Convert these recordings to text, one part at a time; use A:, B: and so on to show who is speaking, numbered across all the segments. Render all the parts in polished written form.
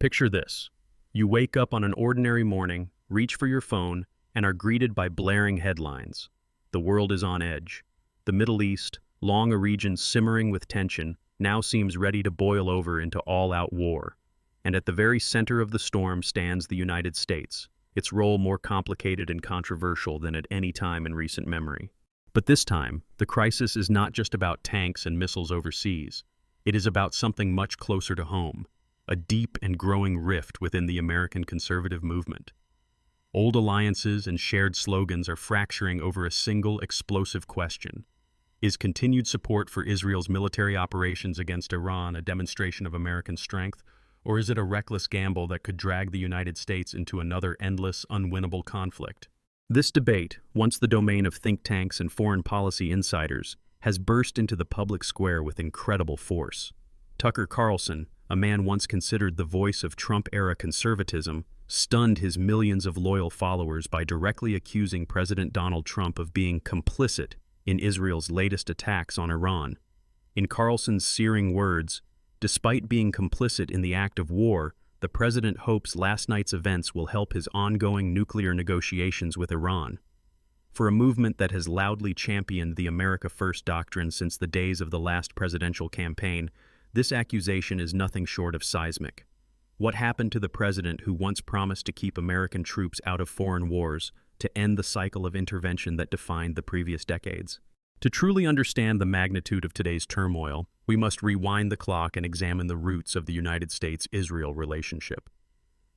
A: Picture this. You wake up on an ordinary morning, reach for your phone, and are greeted by blaring headlines. The world is on edge. The Middle East, long a region simmering with tension, now seems ready to boil over into all-out war. And at the very center of the storm stands the United States, its role more complicated and controversial than at any time in recent memory. But this time, the crisis is not just about tanks and missiles overseas. It is about something much closer to home, a deep and growing rift within the American conservative movement. Old alliances and shared slogans are fracturing over a single explosive question. Is continued support for Israel's military operations against Iran a demonstration of American strength, or is it a reckless gamble that could drag the United States into another endless, unwinnable conflict? This debate, once the domain of think tanks and foreign policy insiders, has burst into the public square with incredible force. Tucker Carlson, a man once considered the voice of Trump-era conservatism, stunned his millions of loyal followers by directly accusing President Donald Trump of being complicit in Israel's latest attacks on Iran. In Carlson's searing words, "Despite being complicit in the act of war, the president hopes last night's events will help his ongoing nuclear negotiations with Iran." For a movement that has loudly championed the America First doctrine since the days of the last presidential campaign, this accusation is nothing short of seismic. What happened to the president who once promised to keep American troops out of foreign wars, to end the cycle of intervention that defined the previous decades? To truly understand the magnitude of today's turmoil, we must rewind the clock and examine the roots of the United States-Israel relationship.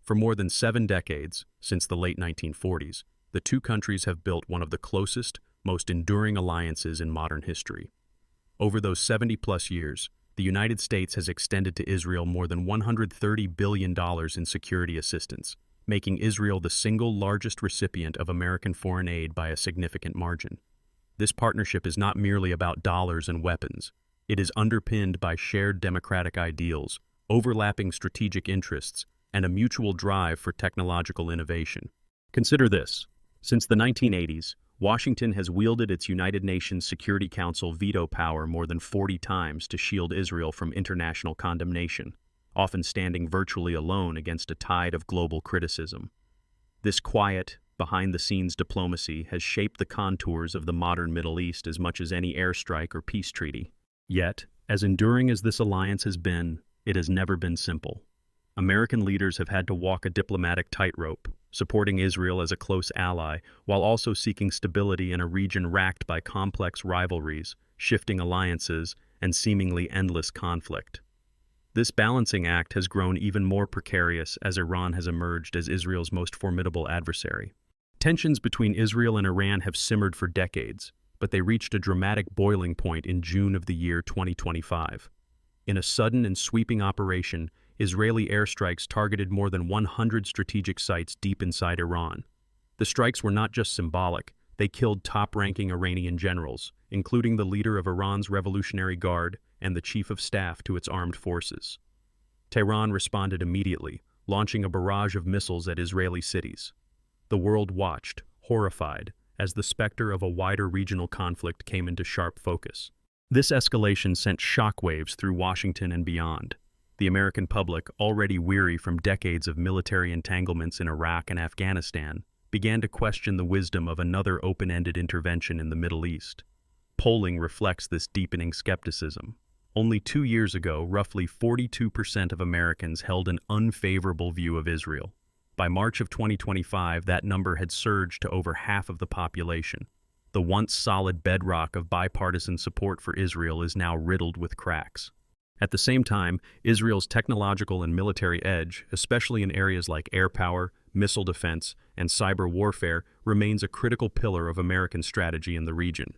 A: For more than 7 decades, since the late 1940s, the two countries have built one of the closest, most enduring alliances in modern history. Over those 70-plus years, the United States has extended to Israel more than $130 billion in security assistance, making Israel the single largest recipient of American foreign aid by a significant margin. This partnership is not merely about dollars and weapons. It is underpinned by shared democratic ideals, overlapping strategic interests, and a mutual drive for technological innovation. Consider this. Since the 1980s, Washington has wielded its United Nations Security Council veto power more than 40 times to shield Israel from international condemnation, often standing virtually alone against a tide of global criticism. This quiet, behind-the-scenes diplomacy has shaped the contours of the modern Middle East as much as any airstrike or peace treaty. Yet, as enduring as this alliance has been, it has never been simple. American leaders have had to walk a diplomatic tightrope, supporting Israel as a close ally, while also seeking stability in a region racked by complex rivalries, shifting alliances, and seemingly endless conflict. This balancing act has grown even more precarious as Iran has emerged as Israel's most formidable adversary. Tensions between Israel and Iran have simmered for decades, but they reached a dramatic boiling point in June of the year 2025. In a sudden and sweeping operation, Israeli airstrikes targeted more than 100 strategic sites deep inside Iran. The strikes were not just symbolic, they killed top-ranking Iranian generals, including the leader of Iran's Revolutionary Guard and the chief of staff to its armed forces. Tehran responded immediately, launching a barrage of missiles at Israeli cities. The world watched, horrified, as the specter of a wider regional conflict came into sharp focus. This escalation sent shockwaves through Washington and beyond. The American public, already weary from decades of military entanglements in Iraq and Afghanistan, began to question the wisdom of another open-ended intervention in the Middle East. Polling reflects this deepening skepticism. Only 2 years ago, roughly 42% of Americans held an unfavorable view of Israel. By March of 2025, that number had surged to over half of the population. The once solid bedrock of bipartisan support for Israel is now riddled with cracks. At the same time, Israel's technological and military edge, especially in areas like air power, missile defense, and cyber warfare, remains a critical pillar of American strategy in the region.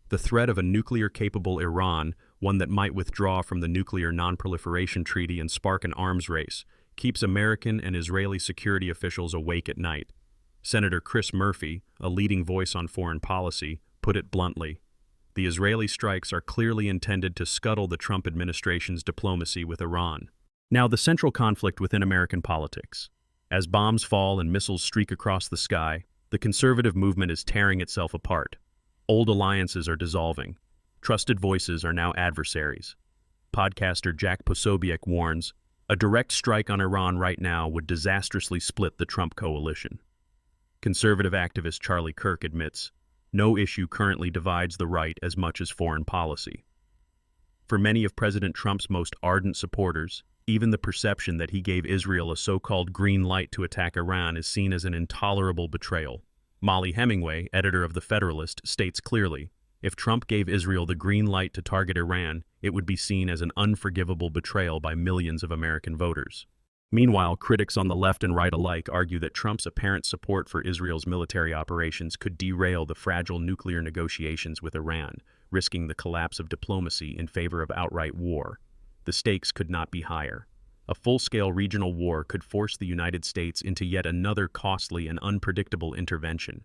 A: The threat of a nuclear-capable Iran, one that might withdraw from the Nuclear Non-Proliferation Treaty and spark an arms race, keeps American and Israeli security officials awake at night. Senator Chris Murphy, a leading voice on foreign policy, put it bluntly. The Israeli strikes are clearly intended to scuttle the Trump administration's diplomacy with Iran. Now, the central conflict within American politics. As bombs fall and missiles streak across the sky, the conservative movement is tearing itself apart. Old alliances are dissolving. Trusted voices are now adversaries. Podcaster Jack Posobiec warns, A direct strike on Iran right now would disastrously split the Trump coalition. Conservative activist Charlie Kirk admits, no issue currently divides the right as much as foreign policy. For many of President Trump's most ardent supporters, even the perception that he gave Israel a so-called green light to attack Iran is seen as an intolerable betrayal. Molly Hemingway, editor of The Federalist, states clearly, if Trump gave Israel the green light to target Iran, it would be seen as an unforgivable betrayal by millions of American voters. Meanwhile, critics on the left and right alike argue that Trump's apparent support for Israel's military operations could derail the fragile nuclear negotiations with Iran, risking the collapse of diplomacy in favor of outright war. The stakes could not be higher. A full-scale regional war could force the United States into yet another costly and unpredictable intervention.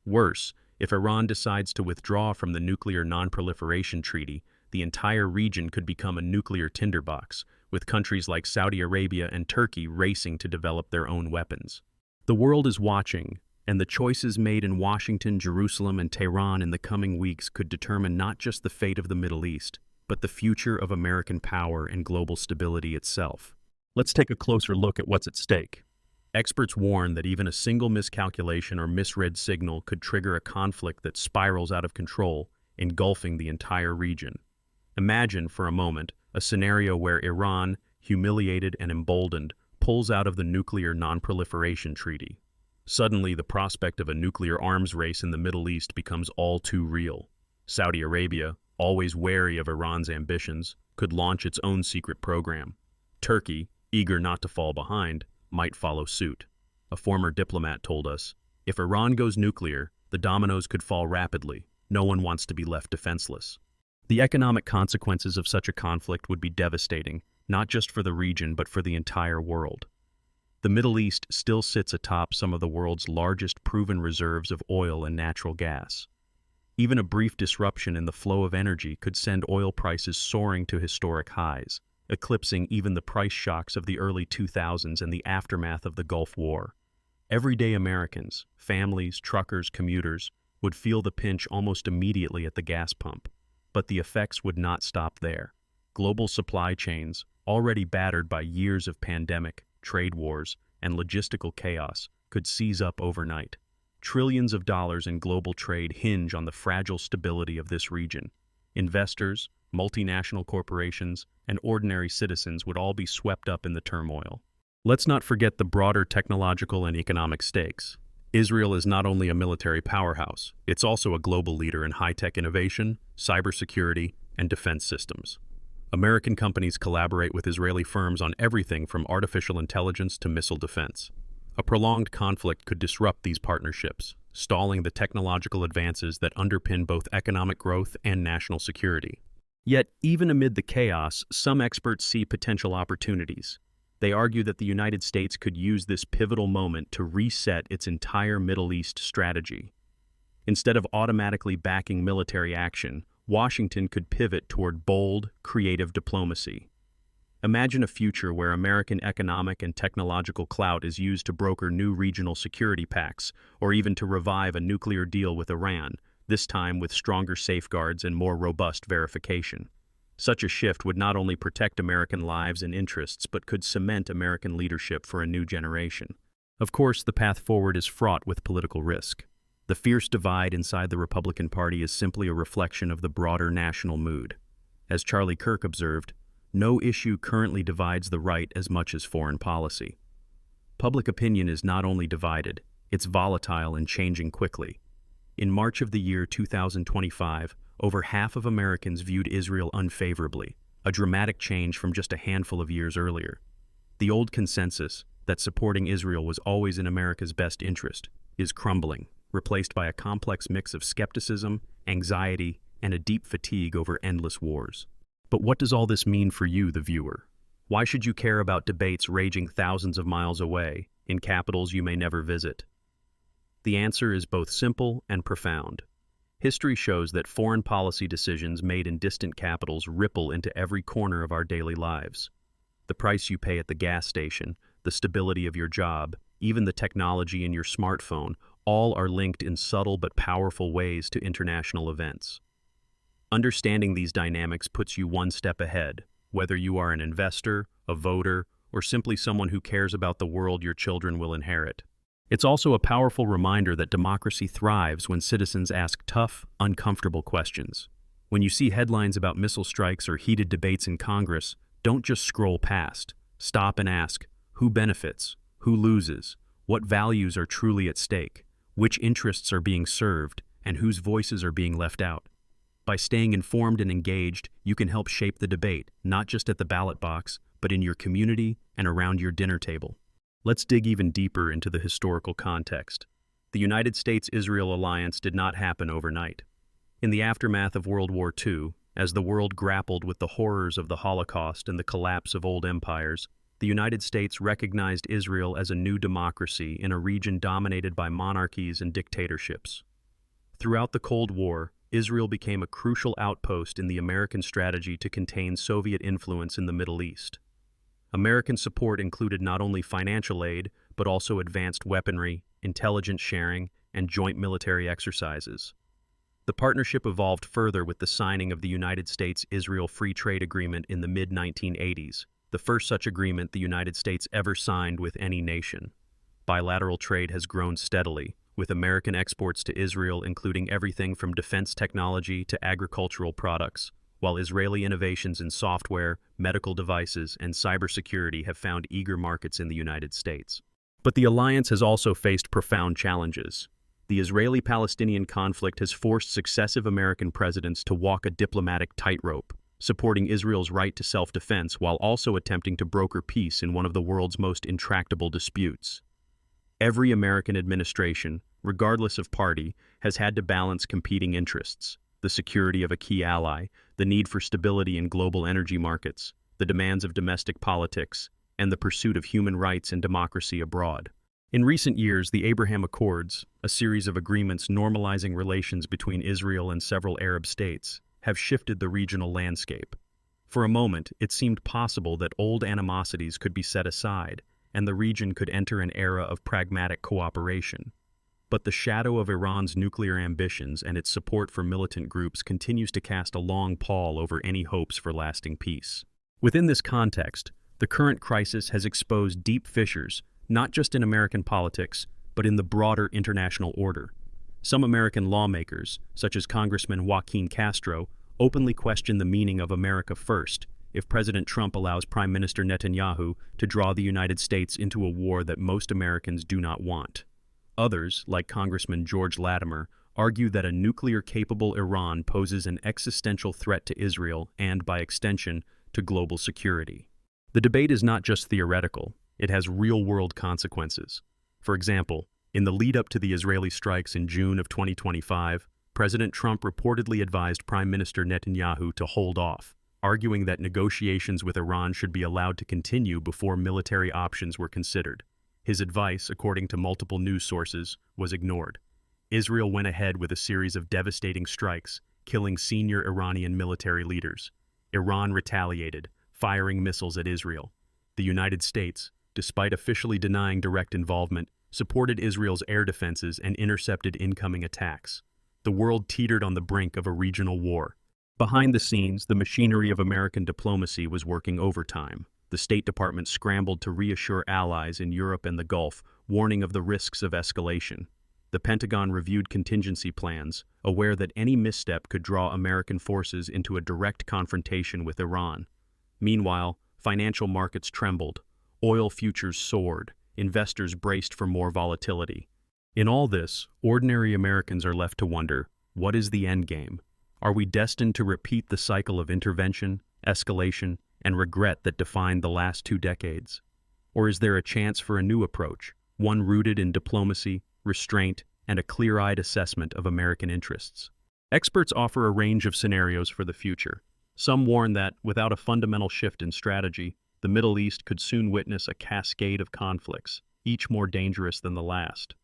A: Worse, if Iran decides to withdraw from the Nuclear Non-Proliferation Treaty, the entire region could become a nuclear tinderbox, with countries like Saudi Arabia and Turkey racing to develop their own weapons. The world is watching, and the choices made in Washington, Jerusalem, and Tehran in the coming weeks could determine not just the fate of the Middle East, but the future of American power and global stability itself. Let's take a closer look at what's at stake. Experts warn that even a single miscalculation or misread signal could trigger a conflict that spirals out of control, engulfing the entire region. Imagine, for a moment, a scenario where Iran, humiliated and emboldened, pulls out of the Nuclear Non-Proliferation Treaty. Suddenly, the prospect of a nuclear arms race in the Middle East becomes all too real. Saudi Arabia, always wary of Iran's ambitions, could launch its own secret program. Turkey, eager not to fall behind, might follow suit. A former diplomat told us, if Iran goes nuclear, the dominoes could fall rapidly. No one wants to be left defenseless. The economic consequences of such a conflict would be devastating, not just for the region but for the entire world. The Middle East still sits atop some of the world's largest proven reserves of oil and natural gas. Even a brief disruption in the flow of energy could send oil prices soaring to historic highs, eclipsing even the price shocks of the early 2000s and the aftermath of the Gulf War. Everyday Americans, families, truckers, commuters, would feel the pinch almost immediately at the gas pump. But the effects would not stop there. Global supply chains, already battered by years of pandemic, trade wars, and logistical chaos, could seize up overnight. Trillions of dollars in global trade hinge on the fragile stability of this region. Investors, multinational corporations, and ordinary citizens would all be swept up in the turmoil. Let's not forget the broader technological and economic stakes. Israel is not only a military powerhouse, it's also a global leader in high-tech innovation, cybersecurity, and defense systems. American companies collaborate with Israeli firms on everything from artificial intelligence to missile defense. A prolonged conflict could disrupt these partnerships, stalling the technological advances that underpin both economic growth and national security. Yet, even amid the chaos, some experts see potential opportunities. They argue that the United States could use this pivotal moment to reset its entire Middle East strategy. Instead of automatically backing military action, Washington could pivot toward bold, creative diplomacy. Imagine a future where American economic and technological clout is used to broker new regional security pacts, or even to revive a nuclear deal with Iran, this time with stronger safeguards and more robust verification. Such a shift would not only protect American lives and interests, but could cement American leadership for a new generation. Of course, the path forward is fraught with political risk. The fierce divide inside the Republican Party is simply a reflection of the broader national mood. As Charlie Kirk observed, no issue currently divides the right as much as foreign policy. Public opinion is not only divided, it's volatile and changing quickly. In March of the year 2025, over half of Americans viewed Israel unfavorably, a dramatic change from just a handful of years earlier. The old consensus, that supporting Israel was always in America's best interest, is crumbling, replaced by a complex mix of skepticism, anxiety, and a deep fatigue over endless wars. But what does all this mean for you, the viewer? Why should you care about debates raging thousands of miles away, in capitals you may never visit? The answer is both simple and profound. History shows that foreign policy decisions made in distant capitals ripple into every corner of our daily lives. The price you pay at the gas station, the stability of your job, even the technology in your smartphone, all are linked in subtle but powerful ways to international events. Understanding these dynamics puts you one step ahead, whether you are an investor, a voter, or simply someone who cares about the world your children will inherit. It's also a powerful reminder that democracy thrives when citizens ask tough, uncomfortable questions. When you see headlines about missile strikes or heated debates in Congress, don't just scroll past. Stop and ask, who benefits? Who loses? What values are truly at stake? Which interests are being served? And whose voices are being left out? By staying informed and engaged, you can help shape the debate, not just at the ballot box, but in your community and around your dinner table. Let's dig even deeper into the historical context. The United States-Israel alliance did not happen overnight. In the aftermath of World War II, as the world grappled with the horrors of the Holocaust and the collapse of old empires, the United States recognized Israel as a new democracy in a region dominated by monarchies and dictatorships. Throughout the Cold War, Israel became a crucial outpost in the American strategy to contain Soviet influence in the Middle East. American support included not only financial aid, but also advanced weaponry, intelligence sharing, and joint military exercises. The partnership evolved further with the signing of the United States-Israel Free Trade Agreement in the mid-1980s, the first such agreement the United States ever signed with any nation. Bilateral trade has grown steadily, with American exports to Israel including everything from defense technology to agricultural products, while Israeli innovations in software, medical devices, and cybersecurity have found eager markets in the United States. But the alliance has also faced profound challenges. The Israeli-Palestinian conflict has forced successive American presidents to walk a diplomatic tightrope, supporting Israel's right to self-defense while also attempting to broker peace in one of the world's most intractable disputes. Every American administration, regardless of party, has had to balance competing interests: the security of a key ally, the need for stability in global energy markets, the demands of domestic politics, and the pursuit of human rights and democracy abroad. In recent years, the Abraham Accords, a series of agreements normalizing relations between Israel and several Arab states, have shifted the regional landscape. For a moment, it seemed possible that old animosities could be set aside, and the region could enter an era of pragmatic cooperation. But the shadow of Iran's nuclear ambitions and its support for militant groups continues to cast a long pall over any hopes for lasting peace. Within this context, the current crisis has exposed deep fissures, not just in American politics, but in the broader international order. Some American lawmakers, such as Congressman Joaquin Castro, openly question the meaning of America first if President Trump allows Prime Minister Netanyahu to draw the United States into a war that most Americans do not want. Others, like Congressman George Latimer, argue that a nuclear-capable Iran poses an existential threat to Israel and, by extension, to global security. The debate is not just theoretical, it has real-world consequences. For example, in the lead-up to the Israeli strikes in June of 2025, President Trump reportedly advised Prime Minister Netanyahu to hold off, arguing that negotiations with Iran should be allowed to continue before military options were considered. His advice, according to multiple news sources, was ignored. Israel went ahead with a series of devastating strikes, killing senior Iranian military leaders. Iran retaliated, firing missiles at Israel. The United States, despite officially denying direct involvement, supported Israel's air defenses and intercepted incoming attacks. The world teetered on the brink of a regional war. Behind the scenes, the machinery of American diplomacy was working overtime. The State Department scrambled to reassure allies in Europe and the Gulf, warning of the risks of escalation. The Pentagon reviewed contingency plans, aware that any misstep could draw American forces into a direct confrontation with Iran. Meanwhile, financial markets trembled. Oil futures soared. Investors braced for more volatility. In all this, ordinary Americans are left to wonder, what is the end game? Are we destined to repeat the cycle of intervention, escalation, and regret that defined the last 2 decades? Or is there a chance for a new approach, one rooted in diplomacy, restraint, and a clear-eyed assessment of American interests? Experts offer a range of scenarios for the future. Some warn that, without a fundamental shift in strategy, the Middle East could soon witness a cascade of conflicts, each more dangerous than the last.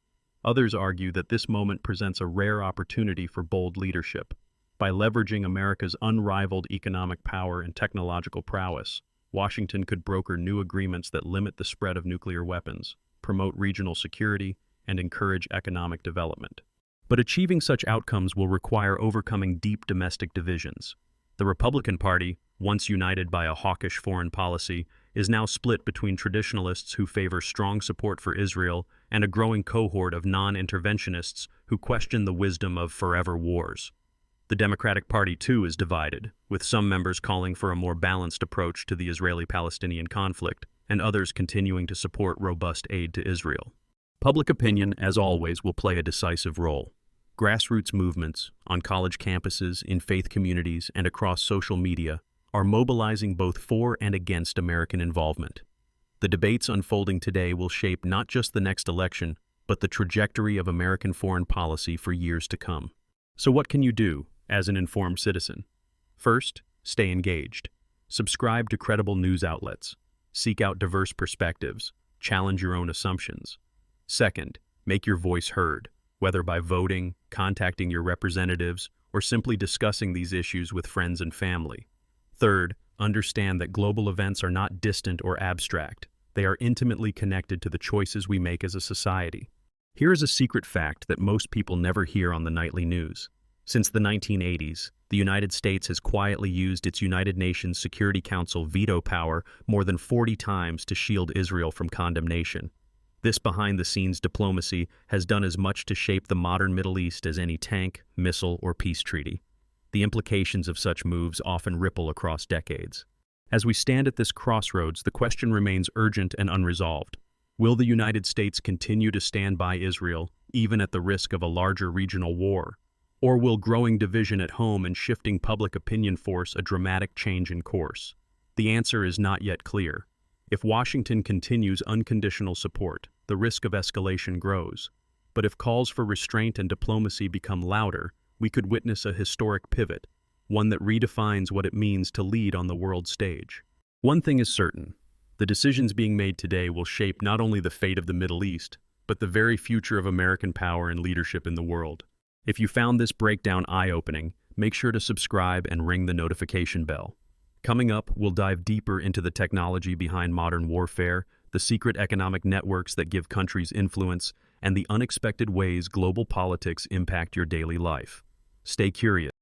A: Others argue that this moment presents a rare opportunity for bold leadership. By leveraging America's unrivaled economic power and technological prowess, Washington could broker new agreements that limit the spread of nuclear weapons, promote regional security, and encourage economic development. But achieving such outcomes will require overcoming deep domestic divisions. The Republican Party, once united by a hawkish foreign policy, is now split between traditionalists who favor strong support for Israel and a growing cohort of non-interventionists who question the wisdom of forever wars. The Democratic Party, too, is divided, with some members calling for a more balanced approach to the Israeli-Palestinian conflict, and others continuing to support robust aid to Israel. Public opinion, as always, will play a decisive role. Grassroots movements, on college campuses, in faith communities, and across social media, are mobilizing both for and against American involvement. The debates unfolding today will shape not just the next election, but the trajectory of American foreign policy for years to come. So what can you do as an informed citizen? First, stay engaged. Subscribe to credible news outlets. Seek out diverse perspectives. Challenge your own assumptions. Second, make your voice heard, whether by voting, contacting your representatives, or simply discussing these issues with friends and family. Third, understand that global events are not distant or abstract. They are intimately connected to the choices we make as a society. Here is a secret fact that most people never hear on the nightly news. Since the 1980s, the United States has quietly used its United Nations Security Council veto power more than 40 times to shield Israel from condemnation. This behind-the-scenes diplomacy has done as much to shape the modern Middle East as any tank, missile, or peace treaty. The implications of such moves often ripple across decades. As we stand at this crossroads, the question remains urgent and unresolved. Will the United States continue to stand by Israel, even at the risk of a larger regional war? Or will growing division at home and shifting public opinion force a dramatic change in course? The answer is not yet clear. If Washington continues unconditional support, the risk of escalation grows. But if calls for restraint and diplomacy become louder, we could witness a historic pivot, one that redefines what it means to lead on the world stage. One thing is certain: the decisions being made today will shape not only the fate of the Middle East, but the very future of American power and leadership in the world. If you found this breakdown eye-opening, make sure to subscribe and ring the notification bell. Coming up, we'll dive deeper into the technology behind modern warfare, the secret economic networks that give countries influence, and the unexpected ways global politics impact your daily life. Stay curious.